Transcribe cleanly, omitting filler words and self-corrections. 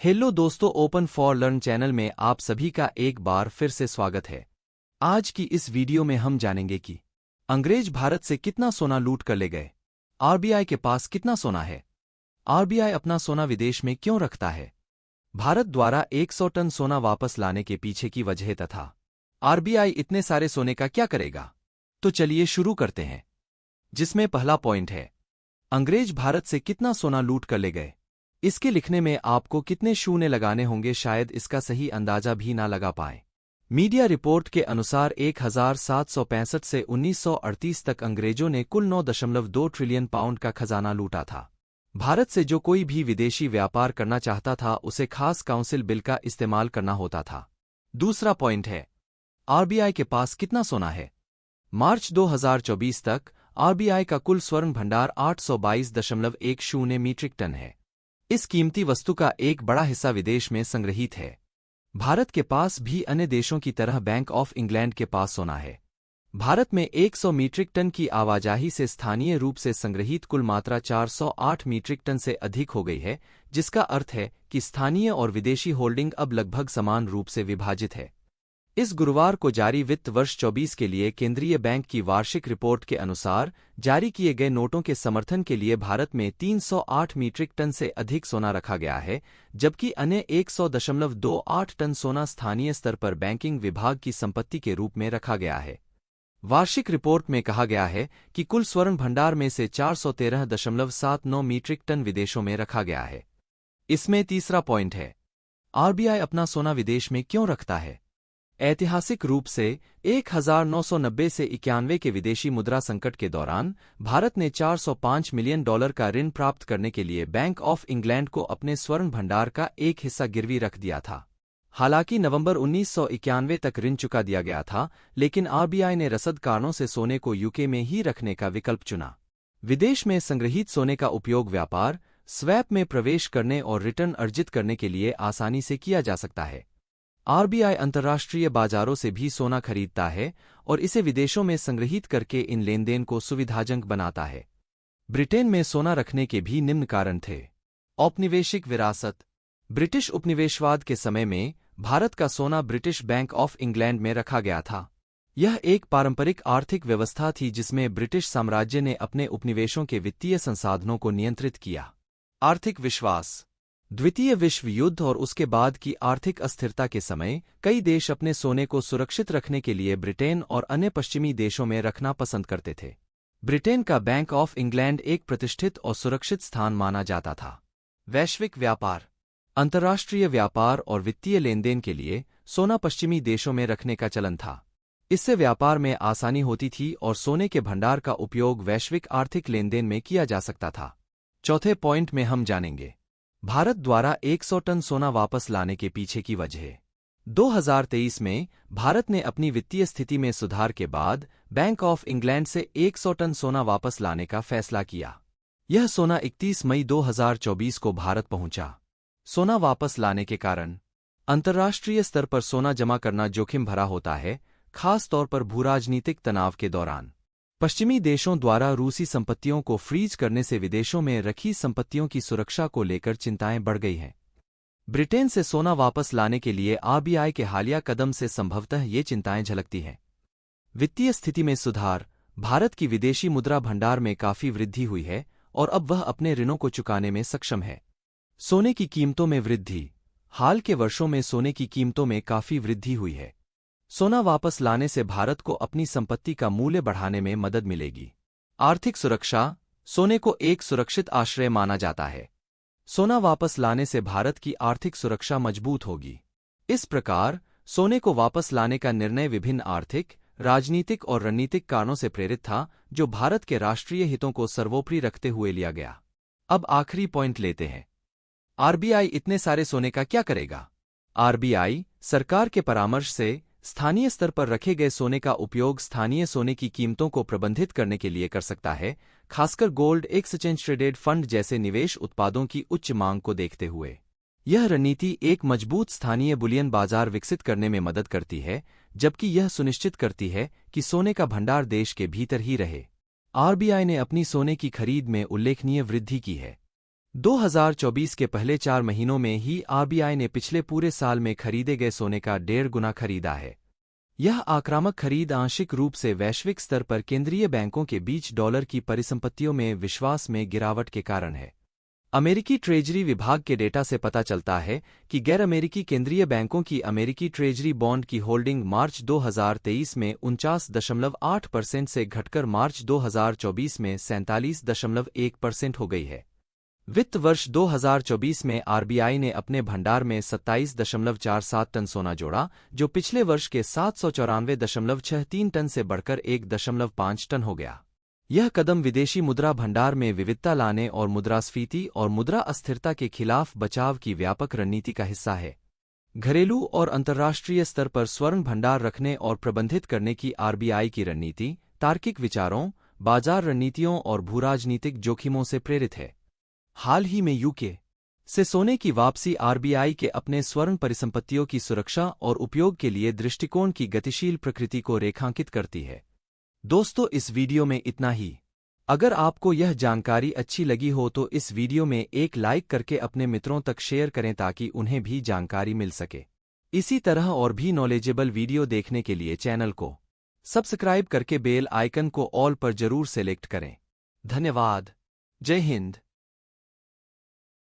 Hello दोस्तों, open for learn channel में आप सभी का एक बार फिर से स्वागत है। आज की इस वीडियो में हम जानेंगे कि अंग्रेज भारत से कितना सोना लूट कर ले गए, आरबीआई के पास कितना सोना है, आरबीआई अपना सोना विदेश में क्यों रखता है, भारत द्वारा 100 टन सोना वापस लाने के पीछे की वजह तथा आरबीआई इतने सारे सोने का क्या करेगा। तो चलिए शुरू करते हैं, जिसमें पहला पॉइंट है अंग्रेज भारत से कितना सोना लूट कर ले गए। इसके लिखने में आपको कितने शून्य लगाने होंगे, शायद इसका सही अंदाजा भी ना लगा पाए। मीडिया रिपोर्ट के अनुसार 1765 से 1938 तक अंग्रेजों ने कुल 9.2 ट्रिलियन पाउंड का खजाना लूटा था। भारत से जो कोई भी विदेशी व्यापार करना चाहता था उसे खास काउंसिल बिल का इस्तेमाल करना होता था। दूसरा पॉइंट है आरबीआई के पास कितना सोना है। मार्च 2024 तक आरबीआई का कुल स्वर्ण भंडार 822.10 मीट्रिक टन है। इस कीमती वस्तु का एक बड़ा हिस्सा विदेश में संग्रहीत है। भारत के पास भी अन्य देशों की तरह बैंक ऑफ इंग्लैंड के पास सोना है। भारत में 100 मीट्रिक टन की आवाजाही से स्थानीय रूप से संग्रहीत कुल मात्रा 408 मीट्रिक टन से अधिक हो गई है, जिसका अर्थ है कि स्थानीय और विदेशी होल्डिंग अब लगभग समान रूप से विभाजित है। इस गुरुवार को जारी वित्त वर्ष 24 के लिए केंद्रीय बैंक की वार्षिक रिपोर्ट के अनुसार जारी किए गए नोटों के समर्थन के लिए भारत में 308 मीट्रिक टन से अधिक सोना रखा गया है, जबकि अन्य 100.28 टन सोना स्थानीय स्तर पर बैंकिंग विभाग की संपत्ति के रूप में रखा गया है। वार्षिक रिपोर्ट में कहा गया है कि कुल स्वर्ण भंडार में से 413.79 मीट्रिक टन विदेशों में रखा गया है। इसमें तीसरा पॉइंट है आरबीआई अपना सोना विदेश में क्यों रखता है। ऐतिहासिक रूप से 1990 से 91 के विदेशी मुद्रा संकट के दौरान भारत ने $405 मिलियन का ऋण प्राप्त करने के लिए बैंक ऑफ इंग्लैंड को अपने स्वर्ण भंडार का एक हिस्सा गिरवी रख दिया था। हालांकि नवंबर 1991 तक ऋण चुका दिया गया था, लेकिन आरबीआई ने रसद कारणों से सोने को यूके में ही रखने का विकल्प चुना। विदेश में संग्रहीत सोने का उपयोग व्यापार, स्वैप में प्रवेश करने और रिटर्न अर्जित करने के लिए आसानी से किया जा सकता है। आरबीआई अंतर्राष्ट्रीय बाजारों से भी सोना खरीदता है और इसे विदेशों में संग्रहीत करके इन लेनदेन को सुविधाजनक बनाता है। ब्रिटेन में सोना रखने के भी निम्न कारण थे। औपनिवेशिक विरासत। ब्रिटिश उपनिवेशवाद के समय में भारत का सोना ब्रिटिश बैंक ऑफ इंग्लैंड में रखा गया था। यह एक पारंपरिक आर्थिक व्यवस्था थी जिसमें ब्रिटिश साम्राज्य ने अपने उपनिवेशों के वित्तीय संसाधनों को नियंत्रित किया। आर्थिक विश्वास। द्वितीय विश्व युद्ध और उसके बाद की आर्थिक अस्थिरता के समय कई देश अपने सोने को सुरक्षित रखने के लिए ब्रिटेन और अन्य पश्चिमी देशों में रखना पसंद करते थे। ब्रिटेन का बैंक ऑफ इंग्लैंड एक प्रतिष्ठित और सुरक्षित स्थान माना जाता था। वैश्विक व्यापार। अंतर्राष्ट्रीय व्यापार और वित्तीय लेनदेन के लिए सोना पश्चिमी देशों में रखने का चलन था। इससे व्यापार में आसानी होती थी और सोने के भंडार का उपयोग वैश्विक आर्थिक लेनदेन में किया जा सकता था। चौथे पॉइंट में हम जानेंगे भारत द्वारा 100 टन सोना वापस लाने के पीछे की वजह। 2023 में भारत ने अपनी वित्तीय स्थिति में सुधार के बाद बैंक ऑफ इंग्लैंड से 100 टन सोना वापस लाने का फैसला किया। यह सोना 31 मई 2024 को भारत पहुंचा। सोना वापस लाने के कारण अंतर्राष्ट्रीय स्तर पर सोना जमा करना जोखिम भरा होता है, खास तौर पर भूराजनीतिक तनाव के दौरान। पश्चिमी देशों द्वारा रूसी संपत्तियों को फ्रीज करने से विदेशों में रखी संपत्तियों की सुरक्षा को लेकर चिंताएं बढ़ गई हैं। ब्रिटेन से सोना वापस लाने के लिए आरबीआई के हालिया कदम से संभवतः ये चिंताएं झलकती हैं। वित्तीय स्थिति में सुधार। भारत की विदेशी मुद्रा भंडार में काफी वृद्धि हुई है और अब वह अपने ऋणों को चुकाने में सक्षम है। सोने की कीमतों में वृद्धि। हाल के वर्षों में सोने की कीमतों में काफी वृद्धि हुई है। सोना वापस लाने से भारत को अपनी संपत्ति का मूल्य बढ़ाने में मदद मिलेगी। आर्थिक सुरक्षा। सोने को एक सुरक्षित आश्रय माना जाता है। सोना वापस लाने से भारत की आर्थिक सुरक्षा मजबूत होगी। इस प्रकार सोने को वापस लाने का निर्णय विभिन्न आर्थिक, राजनीतिक और रणनीतिक कारणों से प्रेरित था, जो भारत के राष्ट्रीय हितों को सर्वोपरि रखते हुए लिया गया। अब आखिरी पॉइंट लेते हैं, आरबीआई इतने सारे सोने का क्या करेगा। आरबीआई सरकार के परामर्श से स्थानीय स्तर पर रखे गए सोने का उपयोग स्थानीय सोने की कीमतों को प्रबंधित करने के लिए कर सकता है, खासकर गोल्ड एक्सचेंज ट्रेडेड फंड जैसे निवेश उत्पादों की उच्च मांग को देखते हुए। यह रणनीति एक मजबूत स्थानीय बुलियन बाजार विकसित करने में मदद करती है, जबकि यह सुनिश्चित करती है कि सोने का भंडार देश के भीतर ही रहे। आरबीआई ने अपनी सोने की खरीद में उल्लेखनीय वृद्धि की है। 2024 के पहले 4 महीनों में ही आरबीआई ने पिछले पूरे साल में खरीदे गए सोने का 1.5 गुना खरीदा है। यह आक्रामक खरीद आंशिक रूप से वैश्विक स्तर पर केंद्रीय बैंकों के बीच डॉलर की परिसंपत्तियों में विश्वास में गिरावट के कारण है। अमेरिकी ट्रेजरी विभाग के डेटा से पता चलता है कि गैर अमेरिकी केंद्रीय बैंकों की अमेरिकी ट्रेजरी बॉन्ड की होल्डिंग मार्च 2023 में 49.8% से घटकर मार्च 2024 में 47.1% हो गई है। वित्त वर्ष 2024 में आरबीआई ने अपने भंडार में 27.47 टन सोना जोड़ा, जो पिछले वर्ष के 794.63 टन से बढ़कर 1.5 टन हो गया। यह कदम विदेशी मुद्रा भंडार में विविधता लाने और मुद्रास्फीति और मुद्रा अस्थिरता के खिलाफ बचाव की व्यापक रणनीति का हिस्सा है। घरेलू और अंतर्राष्ट्रीय स्तर पर स्वर्ण भंडार रखने और प्रबंधित करने की आरबीआई की रणनीति तार्किक विचारों, बाजार रणनीतियों और भूराजनीतिक जोखिमों से प्रेरित है। हाल ही में यूके से सोने की वापसी आरबीआई के अपने स्वर्ण परिसंपत्तियों की सुरक्षा और उपयोग के लिए दृष्टिकोण की गतिशील प्रकृति को रेखांकित करती है। दोस्तों, इस वीडियो में इतना ही। अगर आपको यह जानकारी अच्छी लगी हो तो इस वीडियो में एक लाइक करके अपने मित्रों तक शेयर करें ताकि उन्हें भी जानकारी मिल सके। इसी तरह और भी नॉलेजेबल वीडियो देखने के लिए चैनल को सब्सक्राइब करके बेल आइकन को ऑल पर जरूर सेलेक्ट करें। धन्यवाद। जय हिंद।